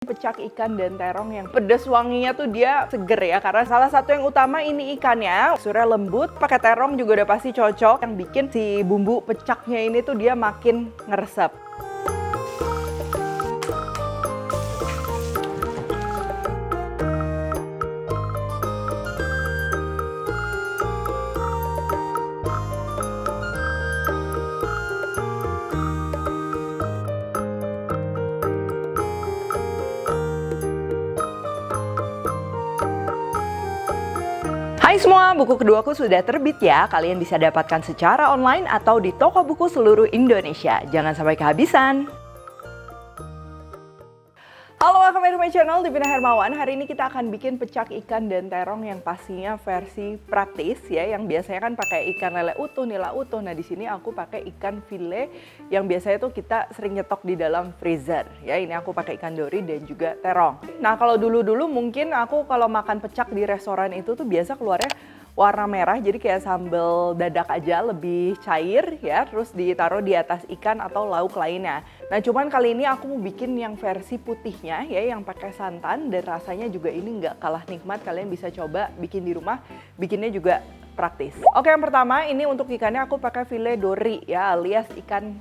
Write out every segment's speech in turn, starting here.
Pecak ikan dan terong yang pedas wanginya tuh dia seger ya, karena salah satu yang utama ini ikannya teksturnya lembut, pakai terong juga udah pasti cocok, yang bikin si bumbu pecaknya ini tuh dia makin ngeresep. Hai semua, buku keduaku sudah terbit ya. Kalian bisa dapatkan secara online atau di toko buku seluruh Indonesia. Jangan sampai kehabisan. Halo, welcome back to my channel, Devina Hermawan. Hari ini kita akan bikin pecak ikan dan terong yang pastinya versi praktis ya. Yang biasanya kan pakai ikan lele utuh, nila utuh. Nah di sini aku pakai ikan file yang biasanya tuh kita sering nyetok di dalam freezer ya. Ini aku pakai ikan dori dan juga terong. Nah kalau dulu-dulu mungkin aku kalau makan pecak di restoran itu tuh biasa keluarnya warna merah, jadi kayak sambal dadak aja, lebih cair ya, terus ditaruh di atas ikan atau lauk lainnya. Nah cuman kali ini aku mau bikin yang versi putihnya ya, yang pakai santan, dan rasanya juga ini nggak kalah nikmat. Kalian bisa coba bikin di rumah, bikinnya juga praktis. Oke, yang pertama ini untuk ikannya aku pakai file dori ya, alias ikan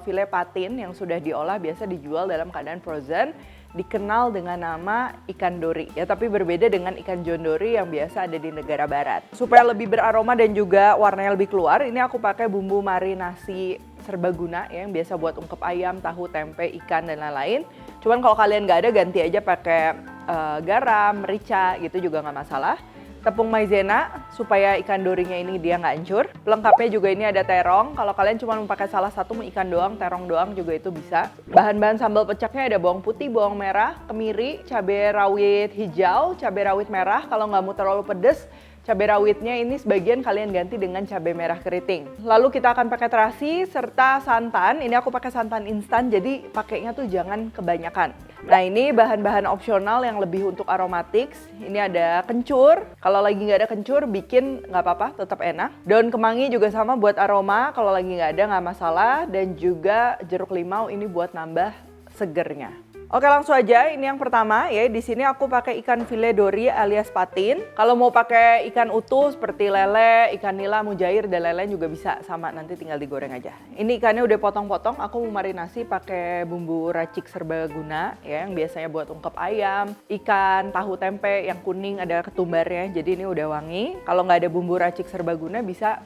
file patin yang sudah diolah, biasa dijual dalam keadaan frozen. Dikenal dengan nama ikan dori ya, tapi berbeda dengan ikan jondori yang biasa ada di negara barat. Supaya lebih beraroma dan juga warnanya lebih keluar, ini aku pakai bumbu marinasi serbaguna ya, yang biasa buat ungkep ayam, tahu, tempe, ikan dan lain-lain. Cuman kalau kalian nggak ada, ganti aja pakai garam, merica gitu juga nggak masalah. Tepung maizena supaya ikan dorinya ini dia nggak hancur. Pelengkapnya juga ini ada terong. Kalau kalian cuma mau pakai salah satu, mau ikan doang, terong doang juga itu bisa. Bahan-bahan sambal pecaknya ada bawang putih, bawang merah, kemiri, cabai rawit hijau, cabai rawit merah. Kalau nggak mau terlalu pedes, cabai rawitnya ini sebagian kalian ganti dengan cabai merah keriting. Lalu kita akan pakai terasi serta santan. Ini aku pakai santan instan, jadi pakainya tuh jangan kebanyakan. Nah ini bahan-bahan opsional yang lebih untuk aromatik. Ini ada kencur. Kalau lagi nggak ada kencur, bikin nggak apa-apa, tetap enak. Daun kemangi juga sama buat aroma. Kalau lagi nggak ada nggak masalah. Dan juga jeruk limau ini buat nambah segernya. Oke, langsung aja. Ini yang pertama ya. Di sini aku pakai ikan file dori alias patin. Kalau mau pakai ikan utuh seperti lele, ikan nila, mujair dan lain-lain juga bisa sama. Nanti tinggal digoreng aja. Ini ikannya udah potong-potong. Aku mau marinasi pakai bumbu racik serbaguna ya, yang biasanya buat ungkep ayam, ikan, tahu, tempe yang kuning ada ketumbarnya. Jadi ini udah wangi. Kalau nggak ada bumbu racik serbaguna bisa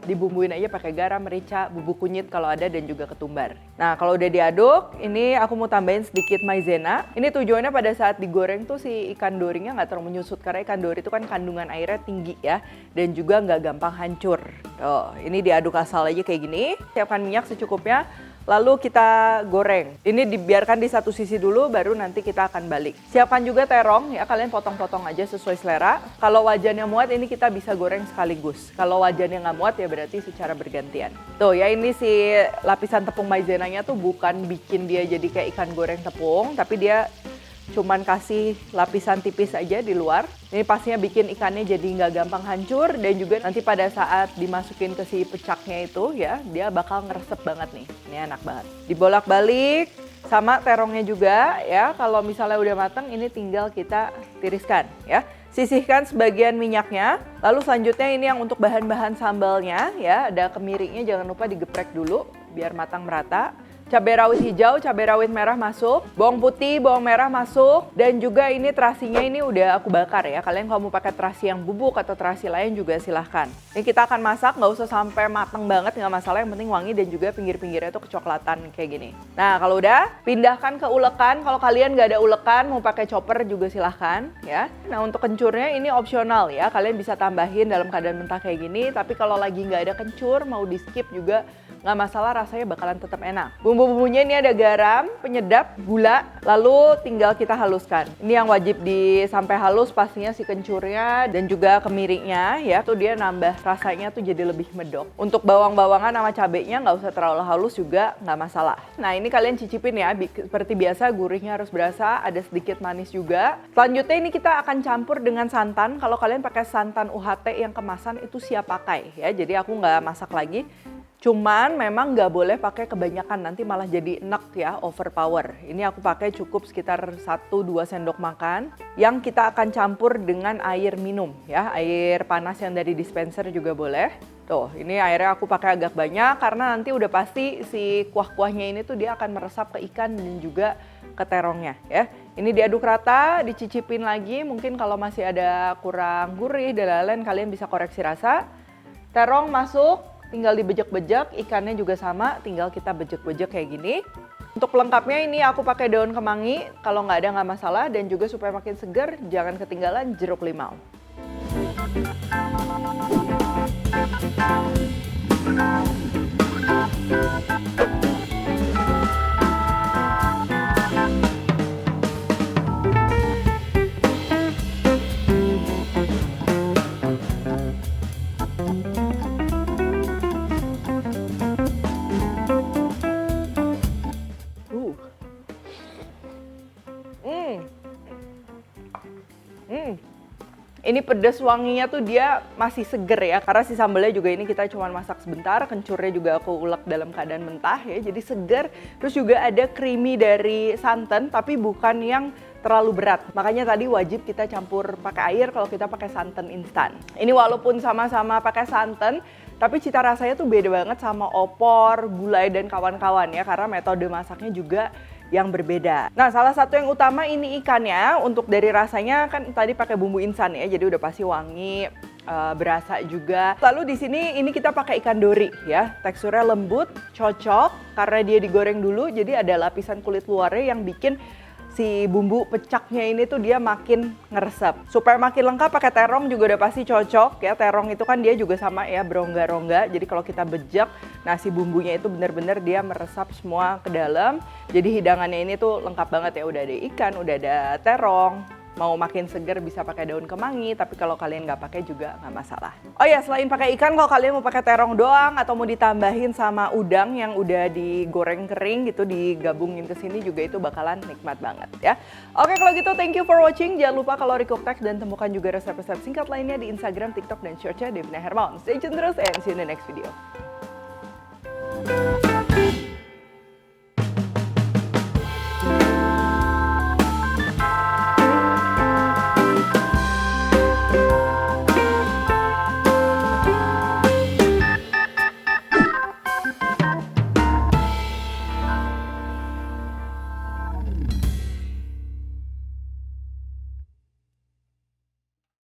dibumbuin aja pakai garam, merica, bubuk kunyit kalau ada, dan juga ketumbar. Nah kalau udah diaduk, ini aku mau tambahin sedikit maizena. Ini tujuannya pada saat digoreng tuh si ikan dorinya nggak terlalu menyusut, karena ikan dori itu kan kandungan airnya tinggi ya, dan juga nggak gampang hancur. Tuh, ini diaduk asal aja kayak gini. Siapkan minyak secukupnya. Lalu kita goreng. Ini dibiarkan di satu sisi dulu, baru nanti kita akan balik. Siapkan juga terong ya, kalian potong-potong aja sesuai selera. Kalau wajannya muat, ini kita bisa goreng sekaligus. Kalau wajannya nggak muat ya berarti secara bergantian. Tuh ya, ini si lapisan tepung maizenanya tuh bukan bikin dia jadi kayak ikan goreng tepung, tapi dia cuman kasih lapisan tipis aja di luar. Ini pastinya bikin ikannya jadi nggak gampang hancur, dan juga nanti pada saat dimasukin ke si pecaknya itu ya, dia bakal ngeresep banget nih. Ini enak banget. Dibolak-balik sama terongnya juga ya. Kalau misalnya udah matang, ini tinggal kita tiriskan ya. Sisihkan sebagian minyaknya. Lalu selanjutnya ini yang untuk bahan-bahan sambalnya ya. Ada kemirinya, jangan lupa digeprek dulu biar matang merata. Cabai rawit hijau, cabai rawit merah masuk, bawang putih, bawang merah masuk, dan juga ini terasinya ini udah aku bakar ya. Kalian kalau mau pakai terasi yang bubuk atau terasi lain juga silahkan. Ini kita akan masak, nggak usah sampai matang banget, nggak masalah, yang penting wangi dan juga pinggir-pinggirnya itu kecoklatan kayak gini. Nah kalau udah, pindahkan ke ulekan. Kalau kalian nggak ada ulekan, mau pakai chopper juga silahkan ya. Nah untuk kencurnya ini opsional ya, kalian bisa tambahin dalam keadaan mentah kayak gini, tapi kalau lagi nggak ada kencur, mau di skip juga nggak masalah, rasanya bakalan tetap enak. Bumbu-bumbunya ini ada garam, penyedap, gula, lalu tinggal kita haluskan. Ini yang wajib sampai halus pastinya si kencurnya dan juga kemirinya ya, tuh dia nambah rasanya tuh jadi lebih medok. Untuk bawang-bawangan sama cabenya nggak usah terlalu halus juga, nggak masalah. Nah ini kalian cicipin ya, seperti biasa gurihnya harus berasa, ada sedikit manis juga. Selanjutnya ini kita akan campur dengan santan. Kalau kalian pakai santan UHT yang kemasan itu siap pakai ya, jadi aku nggak masak lagi. Cuman memang nggak boleh pakai kebanyakan, nanti malah jadi enek ya, overpower. Ini aku pakai cukup sekitar 1-2 sendok makan yang kita akan campur dengan air minum ya, air panas yang dari dispenser juga boleh. Tuh, ini airnya aku pakai agak banyak karena nanti udah pasti si kuah-kuahnya ini tuh dia akan meresap ke ikan dan juga ke terongnya ya. Ini diaduk rata, dicicipin lagi, mungkin kalau masih ada kurang gurih dan lain-lain kalian bisa koreksi rasa. Terong masuk, tinggal dibejek-bejek, ikannya juga sama, tinggal kita bejek-bejek kayak gini. Untuk pelengkapnya ini aku pakai daun kemangi, kalau nggak ada nggak masalah, dan juga supaya makin segar, jangan ketinggalan jeruk limau. Ini pedas wanginya tuh dia masih seger ya, karena si sambelnya juga ini kita cuma masak sebentar, kencurnya juga aku ulek dalam keadaan mentah ya, jadi seger. Terus juga ada creamy dari santan, tapi bukan yang terlalu berat. Makanya tadi wajib kita campur pakai air kalau kita pakai santan instan. Ini walaupun sama-sama pakai santan, tapi cita rasanya tuh beda banget sama opor, gulai, dan kawan-kawan ya, karena metode masaknya juga yang berbeda. Nah, salah satu yang utama ini ikannya. Untuk dari rasanya kan tadi pakai bumbu instan ya, jadi udah pasti wangi, berasa juga. Lalu di sini ini kita pakai ikan dori ya, teksturnya lembut, cocok karena dia digoreng dulu, jadi ada lapisan kulit luarnya yang bikin si bumbu pecaknya ini tuh dia makin ngeresep. Supaya makin lengkap pakai terong juga udah pasti cocok ya. Terong itu kan dia juga sama ya, berongga-rongga. Jadi kalau kita bejek, nasi bumbunya itu benar-benar dia meresap semua ke dalam. Jadi hidangannya ini tuh lengkap banget ya. Udah ada ikan, udah ada terong. Mau makin segar bisa pakai daun kemangi, tapi kalau kalian nggak pakai juga nggak masalah. Oh ya, selain pakai ikan, kalau kalian mau pakai terong doang atau mau ditambahin sama udang yang udah digoreng kering gitu, digabungin ke sini juga itu bakalan nikmat banget ya. Oke, kalau gitu thank you for watching. Jangan lupa kalori cooktex dan temukan juga resep-resep singkat lainnya di Instagram, TikTok, dan Shortsnya Devina Hermawan. Stay tune terus and see you in the next video.